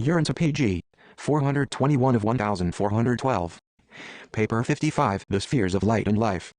Urantia pg. 421 of 1412. Paper 55. The Spheres of Light and Life.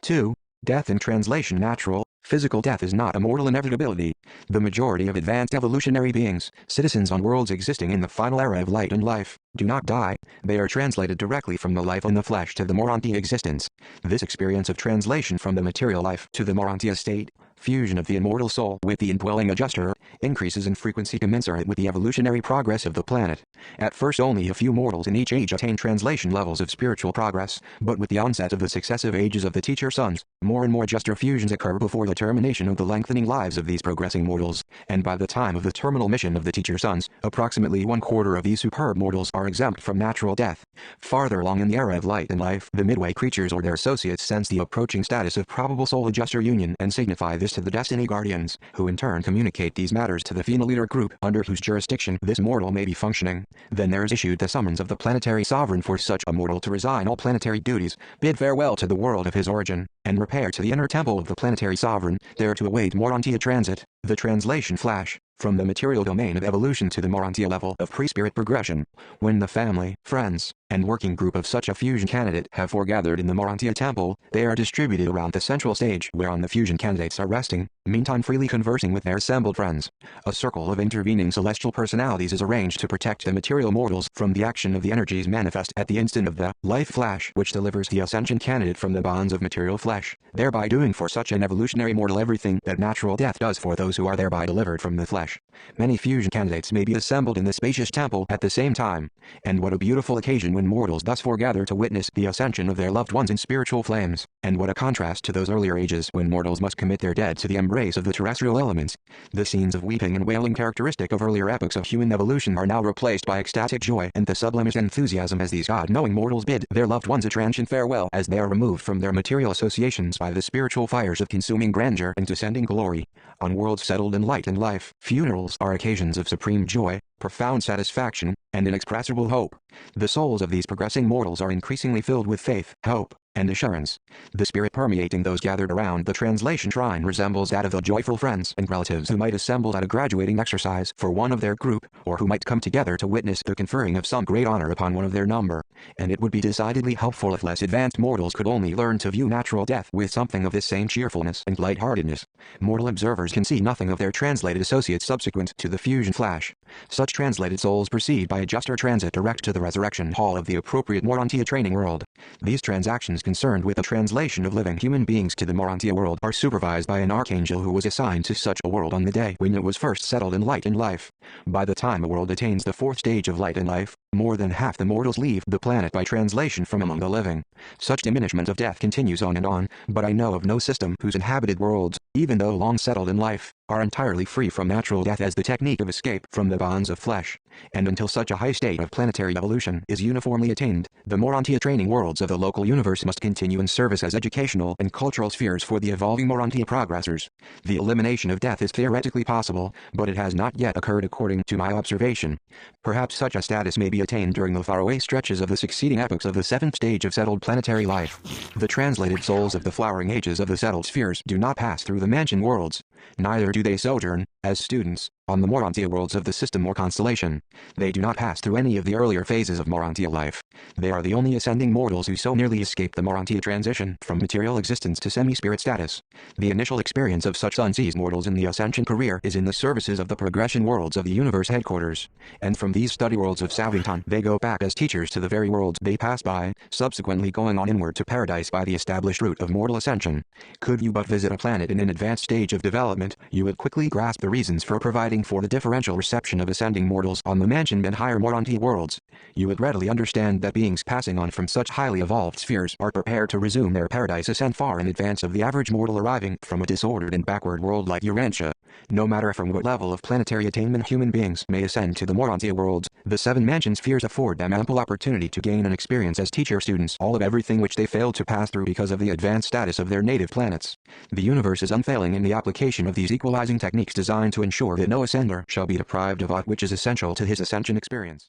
2. Death in translation. Natural, physical death is not a mortal inevitability. The majority of advanced evolutionary beings, citizens on worlds existing in the final era of light and life, do not die. They are translated directly from the life in the flesh to the Urantia existence. This experience of translation from the material life to the Urantia state, fusion of the immortal soul with the indwelling adjuster, increases in frequency commensurate with the evolutionary progress of the planet. At first only a few mortals in each age attain translation levels of spiritual progress, but with the onset of the successive ages of the teacher sons, more and more adjuster fusions occur before the termination of the lengthening lives of these progressing mortals, and by the time of the terminal mission of the teacher sons, approximately 1/4 of these superb mortals are exempt from natural death. Farther along in the era of light and life, the midway creatures or their associates sense the approaching status of probable soul-adjuster union and signify this to the destiny guardians, who in turn communicate these matters to the final leader group under whose jurisdiction this mortal may be functioning. Then there is issued the summons of the planetary sovereign for such a mortal to resign all planetary duties, bid farewell to the world of his origin, and repair to the inner temple of the planetary sovereign, there to await Urantia transit, the translation flash, from the material domain of evolution to the Urantia level of pre-spirit progression. When the family, friends, and working group of such a fusion candidate have foregathered in the Urantia temple, they are distributed around the central stage whereon the fusion candidates are resting, meantime freely conversing with their assembled friends. A circle of intervening celestial personalities is arranged to protect the material mortals from the action of the energies manifest at the instant of the life flash which delivers the ascension candidate from the bonds of material flesh, thereby doing for such an evolutionary mortal everything that natural death does for those who are thereby delivered from the flesh. Many fusion candidates may be assembled in the spacious temple at the same time, and what a beautiful occasion when mortals thus foregather to witness the ascension of their loved ones in spiritual flames, and what a contrast to those earlier ages when mortals must commit their dead to the embrace of the terrestrial elements. The scenes of weeping and wailing characteristic of earlier epochs of human evolution are now replaced by ecstatic joy and the sublimest enthusiasm as these God-knowing mortals bid their loved ones a transient farewell as they are removed from their material associations by the spiritual fires of consuming grandeur and descending glory. On worlds settled in light and life, funerals are occasions of supreme joy, profound satisfaction, and inexpressible hope. The souls of these progressing mortals are increasingly filled with faith, hope, and assurance. The spirit permeating those gathered around the translation shrine resembles that of the joyful friends and relatives who might assemble at a graduating exercise for one of their group, or who might come together to witness the conferring of some great honor upon one of their number. And it would be decidedly helpful if less advanced mortals could only learn to view natural death with something of this same cheerfulness and lightheartedness. Mortal observers can see nothing of their translated associates subsequent to the fusion flash. Such translated souls proceed by adjuster transit direct to the resurrection hall of the appropriate Urantia training world. These transactions concerned with the translation of living human beings to the Urantia world are supervised by an archangel who was assigned to such a world on the day when it was first settled in light and life. By the time a world attains the fourth stage of light and life, more than half the mortals leave the planet by translation from among the living. Such diminishment of death continues on and on, but I know of no system whose inhabited worlds, even though long settled in life, are entirely free from natural death as the technique of escape from the bonds of flesh. And until such a high state of planetary evolution is uniformly attained, the Urantia training worlds of the local universe must continue in service as educational and cultural spheres for the evolving Urantia progressors. The elimination of death is theoretically possible, but it has not yet occurred according to my observation. Perhaps such a status may be attained during the faraway stretches of the succeeding epochs of the seventh stage of settled planetary life. The translated souls of the flowering ages of the settled spheres do not pass through the mansion worlds. Neither do they sojourn, as students, on the Urantia worlds of the system or constellation. They do not pass through any of the earlier phases of Urantia life. They are the only ascending mortals who so nearly escape the Urantia transition from material existence to semi-spirit status. The initial experience of such unseized mortals in the ascension career is in the services of the progression worlds of the universe headquarters, and from these study worlds of Savinton they go back as teachers to the very worlds they pass by, subsequently going on inward to paradise by the established route of mortal ascension. Could you but visit a planet in an advanced stage of development, you would quickly grasp the reasons for providing for the differential reception of ascending mortals on the mansion and higher Urantia worlds. You would readily understand that beings passing on from such highly evolved spheres are prepared to resume their paradise ascent far in advance of the average mortal arriving from a disordered and backward world like Urantia. No matter from what level of planetary attainment human beings may ascend to the Urantia worlds, the seven mansion spheres afford them ample opportunity to gain and experience as teacher-students all of everything which they failed to pass through because of the advanced status of their native planets. The universe is unfailing in the application of these equalizing techniques designed to ensure that no ascender shall be deprived of aught which is essential to his ascension experience.